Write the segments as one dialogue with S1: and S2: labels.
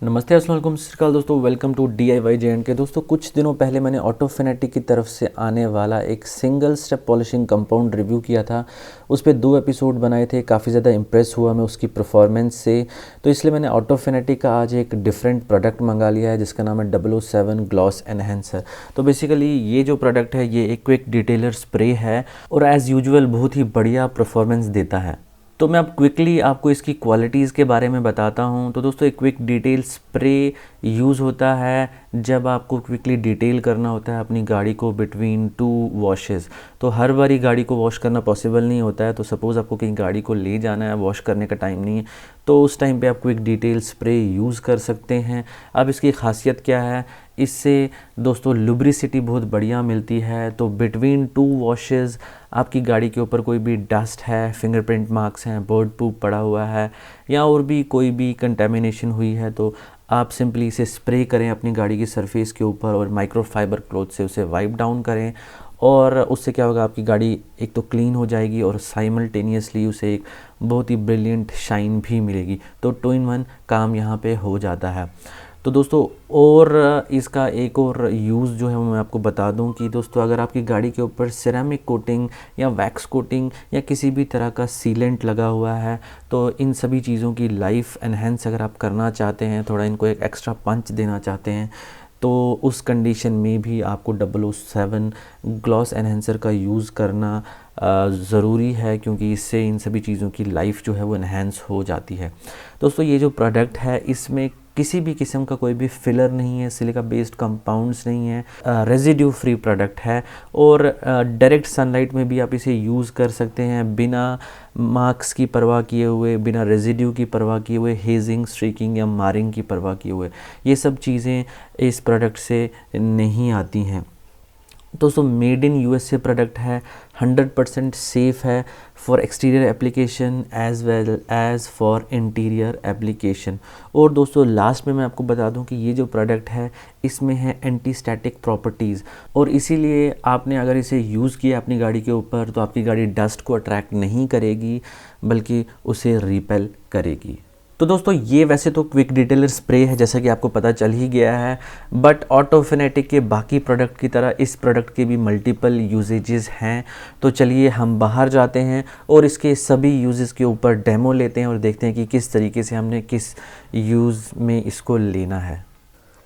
S1: नमस्ते, अस्सलाम वालेकुम, सत श्री अकाल दोस्तों। Welcome to DIY J&K। दोस्तों कुछ दिनों पहले मैंने ऑटोफिनेटिक की तरफ से आने वाला एक single step polishing compound review किया था। उस पर 2 एपिसोड बनाए थे। काफ़ी ज़्यादा इंप्रेस हुआ मैं उसकी परफॉर्मेंस से, तो इसलिए मैंने ऑटोफिनेटिक का आज एक डिफरेंट प्रोडक्ट मंगा लिया है जिसका नाम है 007 ग्लॉस एनहेंसर। तो बेसिकली ये जो प्रोडक्ट है ये एक क्विक डिटेलर स्प्रे है और एज़ यूजुअल बहुत ही बढ़िया परफॉर्मेंस देता है। तो मैं अब क्विकली आपको इसकी क्वालिटीज़ के बारे में बताता हूँ। तो दोस्तों एक क्विक डिटेल स्प्रे यूज़ होता है जब आपको क्विकली डिटेल करना होता है अपनी गाड़ी को बिटवीन 2 वॉशेज़। तो हर बारी गाड़ी को वॉश करना पॉसिबल नहीं होता है। तो सपोज़ आपको कहीं गाड़ी को ले जाना है, वॉश करने का टाइम नहीं है, तो उस टाइम पे आप क्विक डिटेल स्प्रे यूज़ कर सकते हैं। अब इसकी खासियत क्या है, इससे दोस्तों लुब्रिसिटी बहुत बढ़िया मिलती है। तो बिटवीन 2 वॉशेज़ आपकी गाड़ी के ऊपर कोई भी डस्ट है, फिंगरप्रिंट मार्क्स हैं, बर्ड पूप पड़ा हुआ है या और भी कोई भी कंटेमिनेशन हुई है, तो आप सिंपली इसे स्प्रे करें अपनी गाड़ी की सरफेस के ऊपर और माइक्रोफाइबर क्लॉथ से उसे वाइप डाउन करें। और उससे क्या होगा, आपकी गाड़ी एक तो क्लीन हो जाएगी और साइमल्टेनियसली उसे एक बहुत ही ब्रिलियंट शाइन भी मिलेगी। तो 2 in 1 काम यहाँ पे हो जाता है। तो दोस्तों और इसका एक और यूज़ जो है वो मैं आपको बता दूं कि दोस्तों अगर आपकी गाड़ी के ऊपर सिरेमिक कोटिंग या वैक्स कोटिंग या किसी भी तरह का सीलेंट लगा हुआ है, तो इन सभी चीज़ों की लाइफ एनहेंस अगर आप करना चाहते हैं, थोड़ा इनको एक एक्स्ट्रा पंच देना चाहते हैं, तो उस कंडीशन में भी आपको 007 ग्लॉस एनहेंसर का यूज़ करना ज़रूरी है, क्योंकि इससे इन सभी चीज़ों की लाइफ जो है वो एनहेंस हो जाती है। दोस्तों ये जो प्रोडक्ट है इसमें किसी भी किस्म का कोई भी फिलर नहीं है, सिलिका बेस्ड कंपाउंड्स नहीं है, रेजिड्यू फ्री प्रोडक्ट है और डायरेक्ट सनलाइट में भी आप इसे यूज़ कर सकते हैं बिना मार्क्स की परवाह किए हुए, बिना रेजिड्यू की परवाह किए हुए, हेजिंग, स्ट्रीकिंग या मारिंग की परवाह किए हुए। ये सब चीज़ें इस प्रोडक्ट से नहीं आती हैं। दोस्तों मेड इन USA प्रोडक्ट है, 100% सेफ़ है for exterior application as well as for interior application. और दोस्तों लास्ट में मैं आपको बता दूं कि ये जो प्रोडक्ट है इसमें है एंटी स्टैटिक प्रॉपर्टीज़, और इसीलिए आपने अगर इसे यूज़ किया अपनी गाड़ी के ऊपर तो आपकी गाड़ी डस्ट को अट्रैक्ट नहीं करेगी बल्कि उसे रिपेल करेगी। तो दोस्तों ये वैसे तो क्विक डिटेलर स्प्रे है जैसा कि आपको पता चल ही गया है, बट ऑटोफिनेटिक के बाकी प्रोडक्ट की तरह इस प्रोडक्ट के भी मल्टीपल यूजेजेस हैं। तो चलिए हम बाहर जाते हैं और इसके सभी यूजेस के ऊपर डेमो लेते हैं और देखते हैं कि किस तरीके से हमने किस यूज़ में इसको लेना है।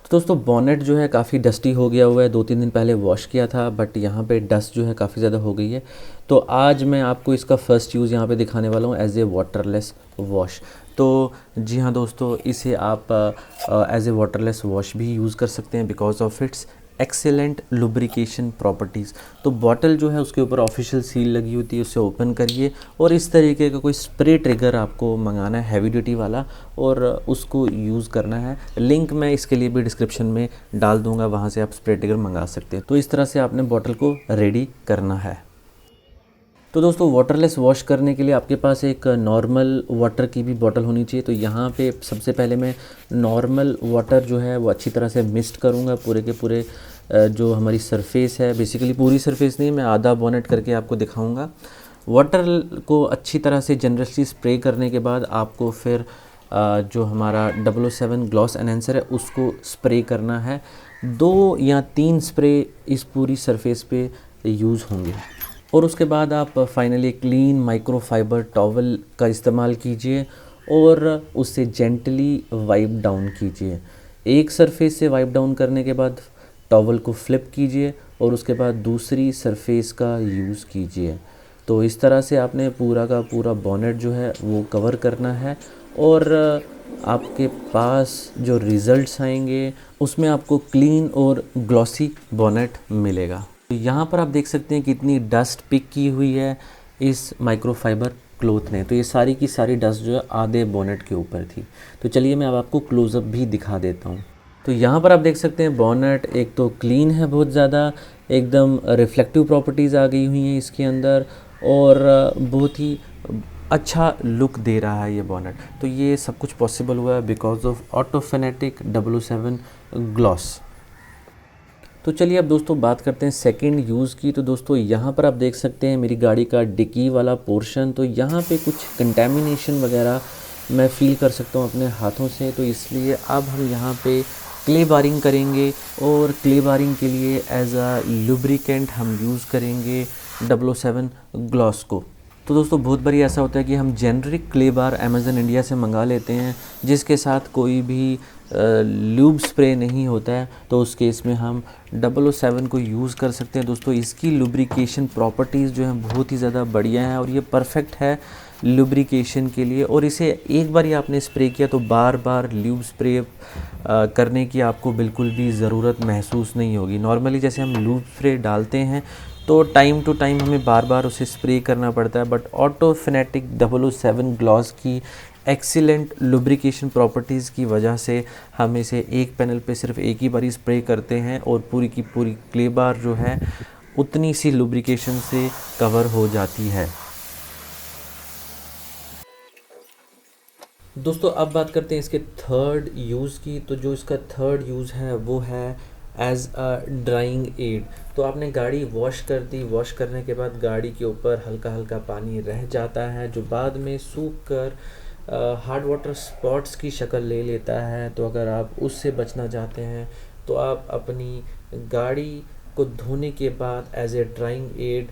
S1: तो दोस्तों बॉनेट जो है काफ़ी डस्टी हो गया हुआ है, 2-3 दिन पहले वॉश किया था, बट यहाँ पे डस्ट जो है काफ़ी ज़्यादा हो गई है। तो आज मैं आपको इसका फ़र्स्ट यूज़ यहाँ पे दिखाने वाला हूँ एज ए वाटरलेस वॉश। तो जी हाँ दोस्तों, इसे आप एज ए वाटरलेस वॉश भी यूज़ कर सकते हैं because of its excellent lubrication properties. तो बॉटल जो है उसके ऊपर ऑफिशियल सील लगी होती है, उसे ओपन करिए और इस तरीके का कोई स्प्रे ट्रिगर आपको मंगाना है हैवी ड्यूटी वाला और उसको यूज़ करना है। लिंक मैं इसके लिए भी डिस्क्रिप्शन में डाल दूंगा, वहाँ से आप स्प्रे ट्रिगर मंगा सकते हैं। तो इस तरह से आपने बॉटल को रेडी करना है। तो दोस्तों वाटरलेस वॉश करने के लिए आपके पास एक नॉर्मल वाटर की भी बॉटल होनी चाहिए। तो यहाँ पे सबसे पहले मैं नॉर्मल वाटर जो है वो अच्छी तरह से मिस्ट करूँगा पूरे के पूरे जो हमारी सरफेस है, बेसिकली पूरी सरफेस नहीं, मैं आधा बोनेट करके आपको दिखाऊंगा। वाटर को अच्छी तरह से जनरसली स्प्रे करने के बाद आपको फिर जो हमारा 007 ग्लॉस एनहेंसर है उसको स्प्रे करना है। 2 या 3 स्प्रे इस पूरी सरफेस पे यूज़ होंगे और उसके बाद आप फाइनली क्लीन माइक्रोफाइबर टॉवल का इस्तेमाल कीजिए और उससे जेंटली वाइप डाउन कीजिए। एक सरफेस से वाइप डाउन करने के बाद टॉवल को फ्लिप कीजिए और उसके बाद दूसरी सरफेस का यूज़ कीजिए। तो इस तरह से आपने पूरा का पूरा बॉनेट जो है वो कवर करना है और आपके पास जो रिज़ल्ट्स आएंगे उसमें आपको क्लीन और ग्लॉसी बॉनेट मिलेगा। तो यहाँ पर आप देख सकते हैं कितनी डस्ट पिक की हुई है इस माइक्रोफाइबर क्लॉथ ने। तो ये सारी की सारी डस्ट जो है आधे बोनेट के ऊपर थी। तो चलिए मैं अब आपको क्लोज़अप भी दिखा देता हूँ। तो यहाँ पर आप देख सकते हैं बॉनेट एक तो क्लीन है, बहुत ज़्यादा एकदम रिफ्लेक्टिव प्रॉपर्टीज़ आ गई हुई हैं इसके अंदर और बहुत ही अच्छा लुक दे रहा है ये बॉनेट। तो ये सब कुछ पॉसिबल हुआ है बिकॉज ऑफ ऑटोफिनेटिक 007 ग्लॉस। तो चलिए अब दोस्तों बात करते हैं सेकंड यूज़ की। तो दोस्तों यहाँ पर आप देख सकते हैं मेरी गाड़ी का डिक्की वाला पोर्शन। तो यहाँ पे कुछ कंटेमिनेशन वगैरह मैं फ़ील कर सकता हूँ अपने हाथों से। तो इसलिए अब हम यहाँ पे क्ले बारिंग करेंगे और क्ले बारिंग के लिए एज अ लुब्रिकेंट हम यूज़ करेंगे 007 ग्लॉस को। तो दोस्तों बहुत बारी ऐसा होता है कि हम जेनरिक क्ले बार अमेज़न इंडिया से मंगा लेते हैं जिसके साथ कोई भी ल्यूब स्प्रे नहीं होता है, तो उस केस में हम 007 को यूज़ कर सकते हैं। दोस्तों इसकी लुब्रिकेशन प्रॉपर्टीज़ जो हैं बहुत ही ज़्यादा बढ़िया हैं और ये परफेक्ट है लुब्रिकेशन के लिए। और इसे एक बार ही आपने स्प्रे किया तो बार बार ल्यूब स्प्रे करने की आपको बिल्कुल भी ज़रूरत महसूस नहीं होगी। नॉर्मली जैसे हम ल्यूब स्प्रे डालते हैं तो टाइम टू टाइम हमें बार बार उसे स्प्रे करना पड़ता है, बट ऑटो फिनेटिक 007 ग्लॉस की एक्सीलेंट लुब्रिकेशन प्रॉपर्टीज़ की वजह से हम इसे एक पैनल पे सिर्फ एक ही बारी स्प्रे करते हैं और पूरी की पूरी क्ले बार जो है उतनी सी लुब्रिकेशन से कवर हो जाती है। दोस्तों अब बात करते हैं इसके थर्ड यूज़ की। तो जो इसका थर्ड यूज़ है वो है एज अ ड्राइंग एड। तो आपने गाड़ी वॉश कर दी, वॉश करने के बाद गाड़ी के ऊपर हल्का हल्का पानी रह जाता है जो बाद में सूख कर हार्ड वाटर स्पॉट्स की शक्ल ले लेता है। तो अगर आप उससे बचना चाहते हैं तो आप अपनी गाड़ी को धोने के बाद as a drying aid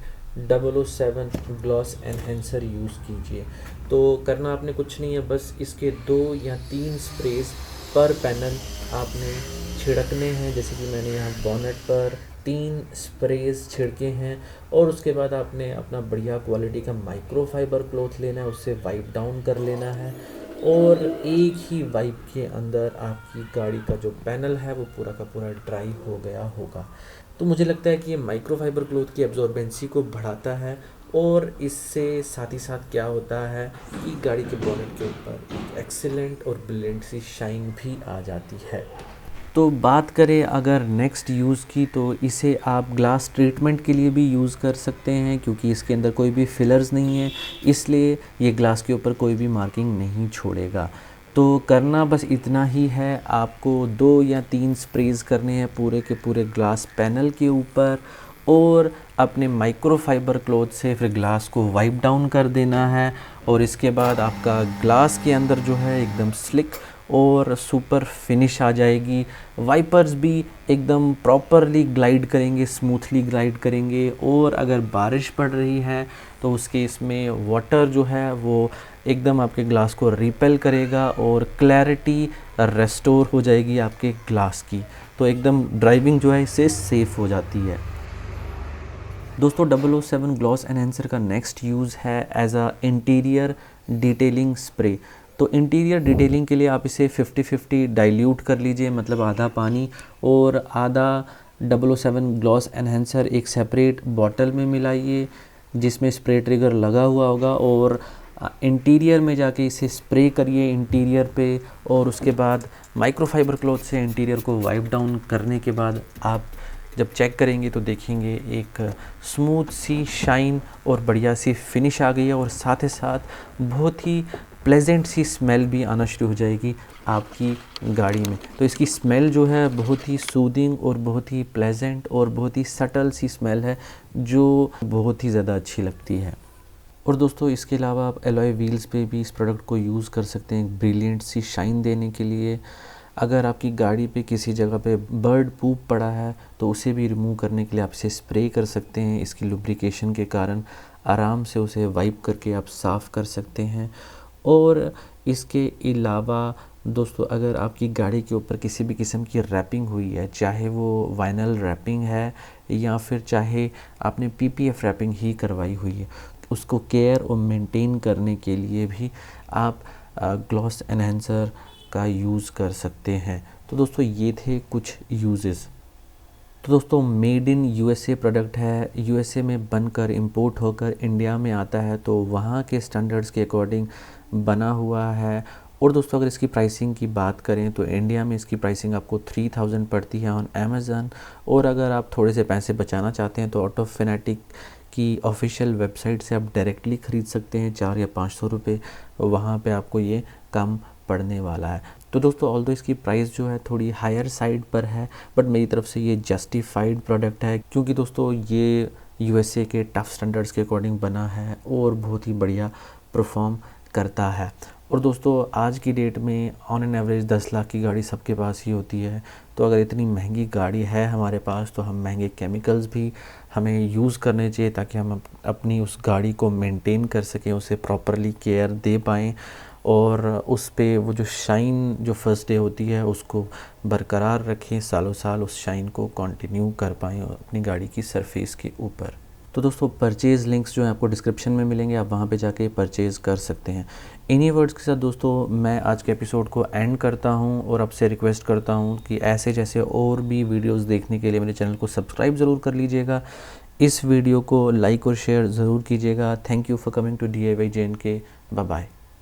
S1: 007 gloss enhancer use कीजिए। तो करना आपने कुछ नहीं है, बस इसके 2 या 3 स्प्रेज पर पैनल आपने छिड़कने हैं। जैसे कि मैंने यहाँ बॉनेट पर 3 स्प्रेज छिड़के हैं और उसके बाद आपने अपना बढ़िया क्वालिटी का माइक्रोफाइबर क्लॉथ लेना है, उससे वाइप डाउन कर लेना है और एक ही वाइप के अंदर आपकी गाड़ी का जो पैनल है वो पूरा का पूरा ड्राई हो गया होगा। तो मुझे लगता है कि ये माइक्रोफाइबर क्लॉथ की एब्जॉर्बेंसी को बढ़ाता है और इससे साथ ही साथ क्या होता है कि गाड़ी के बोनेट के ऊपर एक एक्सीलेंट और ब्रिलियंट सी शाइन भी आ जाती है। तो बात करें अगर नेक्स्ट यूज़ की, तो इसे आप ग्लास ट्रीटमेंट के लिए भी यूज़ कर सकते हैं क्योंकि इसके अंदर कोई भी फिलर्स नहीं है, इसलिए ये ग्लास के ऊपर कोई भी मार्किंग नहीं छोड़ेगा। तो करना बस इतना ही है, आपको 2 या 3 स्प्रेज करने हैं पूरे के पूरे ग्लास पैनल के ऊपर और अपने माइक्रोफाइबर क्लॉथ से फिर ग्लास को वाइप डाउन कर देना है और इसके बाद आपका ग्लास के अंदर जो है एकदम स्लिक और सुपर फिनिश आ जाएगी। वाइपर्स भी एकदम प्रॉपरली ग्लाइड करेंगे, स्मूथली ग्लाइड करेंगे और अगर बारिश पड़ रही है तो उसके इसमें वाटर जो है वो एकदम आपके ग्लास को रिपेल करेगा और क्लैरिटी रेस्टोर हो जाएगी आपके ग्लास की। तो एकदम ड्राइविंग जो है इससे सेफ़ हो जाती है। दोस्तों 007 ग्लॉस एनहेंसर का नेक्स्ट यूज़ है as a interior detailing spray. तो इंटीरियर डिटेलिंग के लिए आप इसे 50-50 डाइल्यूट कर लीजिए, मतलब आधा पानी और आधा 007 ग्लॉस एनहेंसर एक सेपरेट बॉटल में मिलाइए जिसमें स्प्रे ट्रिगर लगा हुआ होगा और इंटीरियर में जाके इसे स्प्रे करिए इंटीरियर पे और उसके बाद माइक्रोफाइबर क्लॉथ से इंटीरियर को वाइप डाउन करने के बाद आप जब चेक करेंगे तो देखेंगे एक स्मूथ सी शाइन और बढ़िया सी फिनिश आ गई है और साथ ही साथ बहुत ही प्लेजेंट सी स्मेल भी आना शुरू हो जाएगी आपकी गाड़ी में। तो इसकी स्मेल जो है बहुत ही सूदिंग और बहुत ही प्लेजेंट और बहुत ही सटल सी स्मेल है जो बहुत ही ज़्यादा अच्छी लगती है। और दोस्तों इसके अलावा आप एलॉय व्हील्स पे भी इस प्रोडक्ट को यूज़ कर सकते हैं ब्रिलियंट सी शाइन देने के लिए। अगर आपकी गाड़ी पे किसी जगह पे बर्ड पूप पड़ा है तो उसे भी रिमूव करने के लिए आप इसे स्प्रे कर सकते हैं। इसकी लुब्रिकेशन के कारण आराम से उसे वाइप करके आप साफ़ कर सकते हैं। और इसके अलावा दोस्तों अगर आपकी गाड़ी के ऊपर किसी भी किस्म की रैपिंग हुई है, चाहे वो वाइनल रैपिंग है या फिर चाहे आपने पीपीएफ रैपिंग ही करवाई हुई है, उसको केयर और मेंटेन करने के लिए भी आप ग्लॉस एनहेंसर का यूज़ कर सकते हैं। तो दोस्तों ये थे कुछ यूजेस। तो दोस्तों मेड इन यूएसए प्रोडक्ट है, यूएसए में बनकर इंपोर्ट होकर इंडिया में आता है तो वहाँ के स्टैंडर्ड्स के अकॉर्डिंग बना हुआ है। और दोस्तों अगर इसकी प्राइसिंग की बात करें तो इंडिया में इसकी प्राइसिंग आपको 3000 पड़ती है ऑन अमेज़न। और अगर आप थोड़े से पैसे बचाना चाहते हैं तो ऑटो फिनेटिक की ऑफिशियल वेबसाइट से आप डायरेक्टली ख़रीद सकते हैं 400 या 500 रुपये, वहाँ पे आपको ये कम पड़ने वाला है। तो दोस्तों ऑल्दो इसकी प्राइस जो है थोड़ी हायर साइड पर है, बट मेरी तरफ से ये जस्टिफाइड प्रोडक्ट है क्योंकि दोस्तों ये यूएसए के टफ़ स्टैंडर्ड्स के अकॉर्डिंग बना है और बहुत ही बढ़िया परफॉर्म करता है। और दोस्तों आज की डेट में ऑन एन एवरेज 10 लाख की गाड़ी सबके पास ही होती है। तो अगर इतनी महंगी गाड़ी है हमारे पास तो हम महंगे केमिकल्स भी हमें यूज़ करने चाहिए ताकि हम अपनी उस गाड़ी को मेंटेन कर सकें, उसे प्रॉपरली केयर दे पाएँ और उस पे वो जो शाइन जो फर्स्ट डे होती है उसको बरकरार रखें, सालों साल उस शाइन को कंटिन्यू कर पाएँ अपनी गाड़ी की सरफेस के ऊपर। तो दोस्तों परचेज़ लिंक्स जो हैं आपको डिस्क्रिप्शन में मिलेंगे, आप वहाँ पे जाके परचेज़ कर सकते हैं। इन्हीं वर्ड्स के साथ दोस्तों मैं आज के एपिसोड को एंड करता हूँ और आपसे रिक्वेस्ट करता हूँ कि ऐसे जैसे और भी वीडियोस देखने के लिए मेरे चैनल को सब्सक्राइब ज़रूर कर लीजिएगा। इस वीडियो को लाइक और शेयर ज़रूर कीजिएगा। Thank you for coming to DIY JNK। Bye bye.